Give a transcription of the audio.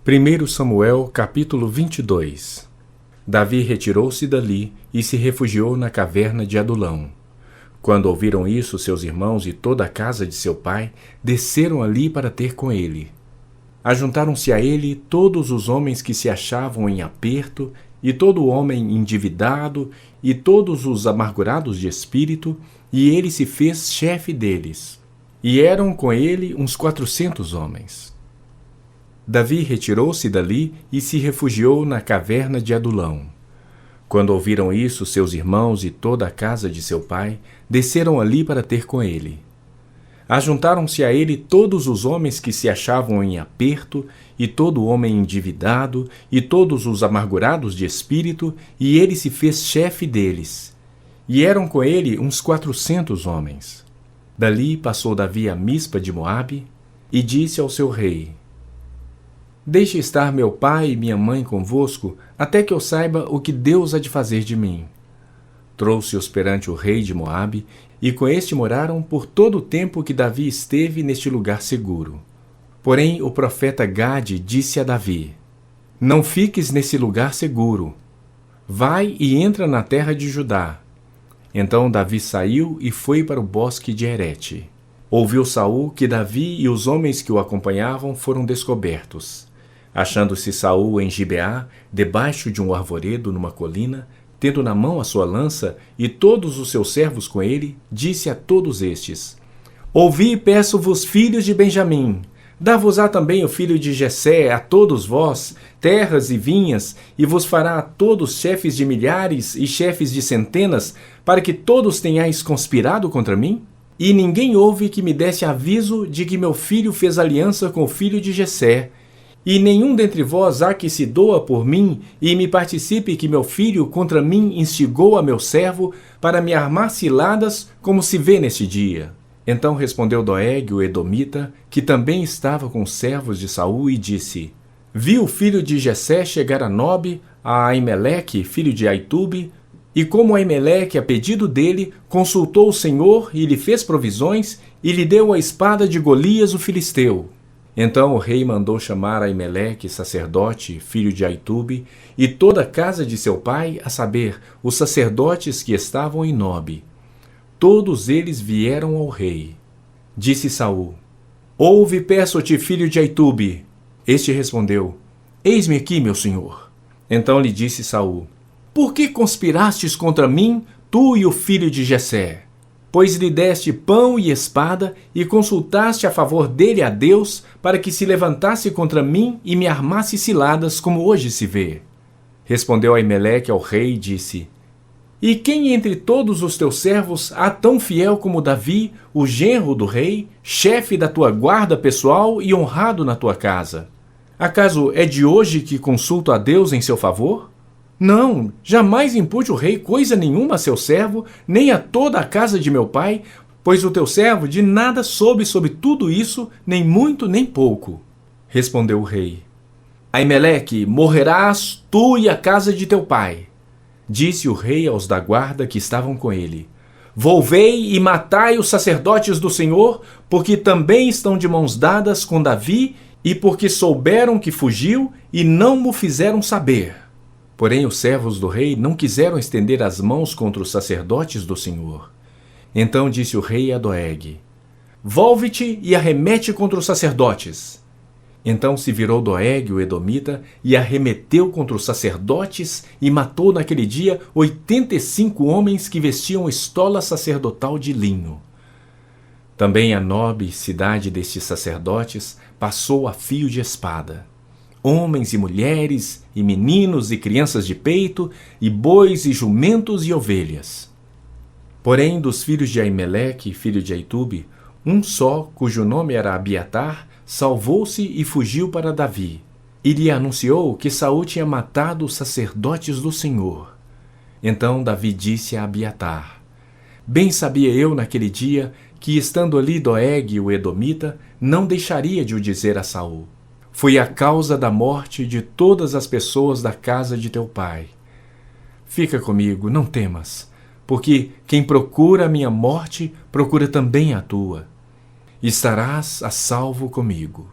1 Samuel, capítulo 22. Davi retirou-se dali e se refugiou na caverna de Adulão. Quando ouviram isso, seus irmãos e toda a casa de seu pai desceram ali para ter com ele. Ajuntaram-se a ele todos os homens que se achavam em aperto, e todo homem endividado, e todos os amargurados de espírito, e ele se fez chefe deles. E eram com ele uns 400 homens. Davi retirou-se dali e se refugiou na caverna de Adulão. Quando ouviram isso, seus irmãos e toda a casa de seu pai desceram ali para ter com ele. Ajuntaram-se a ele todos os homens que se achavam em aperto, e todo homem endividado, e todos os amargurados de espírito, e ele se fez chefe deles. E eram com ele uns 400 homens. Dali passou Davi a Mispa de Moabe, e disse ao seu rei: Deixe estar meu pai e minha mãe convosco, até que eu saiba o que Deus há de fazer de mim. Trouxe-os perante o rei de Moabe, e com este moraram por todo o tempo que Davi esteve neste lugar seguro. Porém o profeta Gade disse a Davi: Não fiques nesse lugar seguro. Vai e entra na terra de Judá. Então Davi saiu e foi para o bosque de Herete. Ouviu Saul que Davi e os homens que o acompanhavam foram descobertos. Achando-se Saul em Gibeá, debaixo de um arvoredo numa colina, tendo na mão a sua lança e todos os seus servos com ele, disse a todos estes: Ouvi e peço-vos, filhos de Benjamim, dá-vos-á também o filho de Jessé a todos vós, terras e vinhas, e vos fará a todos chefes de milhares e chefes de centenas, para que todos tenhais conspirado contra mim? E ninguém houve que me desse aviso de que meu filho fez aliança com o filho de Jessé. E nenhum dentre vós há que se doa por mim e me participe que meu filho contra mim instigou a meu servo para me armar ciladas, como se vê neste dia. Então respondeu Doeg, o edomita, que também estava com os servos de Saul, e disse: Vi o filho de Jessé chegar a Nobe, a Aimeleque, filho de Aitube, e como Aimeleque, a pedido dele, consultou o Senhor e lhe fez provisões, e lhe deu a espada de Golias, o filisteu. Então o rei mandou chamar Aimeleque, sacerdote, filho de Aitube, e toda a casa de seu pai, a saber, os sacerdotes que estavam em Nobe. Todos eles vieram ao rei. Disse Saul: Ouve, peço-te, filho de Aitube. Este respondeu: Eis-me aqui, meu senhor. Então lhe disse Saul: Por que conspirastes contra mim, tu e o filho de Jessé? Pois lhe deste pão e espada, e consultaste a favor dele a Deus, para que se levantasse contra mim e me armasse ciladas, como hoje se vê. Respondeu Aimeleque ao rei e disse: E quem entre todos os teus servos há tão fiel como Davi, o genro do rei, chefe da tua guarda pessoal e honrado na tua casa? Acaso é de hoje que consulto a Deus em seu favor? Não, jamais impute o rei coisa nenhuma a seu servo, nem a toda a casa de meu pai, pois o teu servo de nada soube sobre tudo isso, nem muito nem pouco. Respondeu o rei: Aimeleque, morrerás tu e a casa de teu pai. Disse o rei aos da guarda que estavam com ele: Volvei e matai os sacerdotes do Senhor, porque também estão de mãos dadas com Davi, e porque souberam que fugiu e não mo fizeram saber. Porém os servos do rei não quiseram estender as mãos contra os sacerdotes do Senhor. Então disse o rei a Doeg: Volve-te e arremete contra os sacerdotes. Então se virou Doeg, o edomita, e arremeteu contra os sacerdotes e matou naquele dia 85 homens que vestiam estola sacerdotal de linho. Também a Nobe, cidade destes sacerdotes, passou a fio de espada. Homens e mulheres, e meninos e crianças de peito, e bois e jumentos e ovelhas. Porém, dos filhos de Aimeleque, filho de Aitube, um só, cujo nome era Abiatar, salvou-se e fugiu para Davi, e lhe anunciou que Saul tinha matado os sacerdotes do Senhor. Então Davi disse a Abiatar: Bem sabia eu naquele dia que, estando ali Doeg, o edomita, não deixaria de o dizer a Saul. Foi a causa da morte de todas as pessoas da casa de teu pai. Fica comigo, não temas, porque quem procura a minha morte, procura também a tua. Estarás a salvo comigo.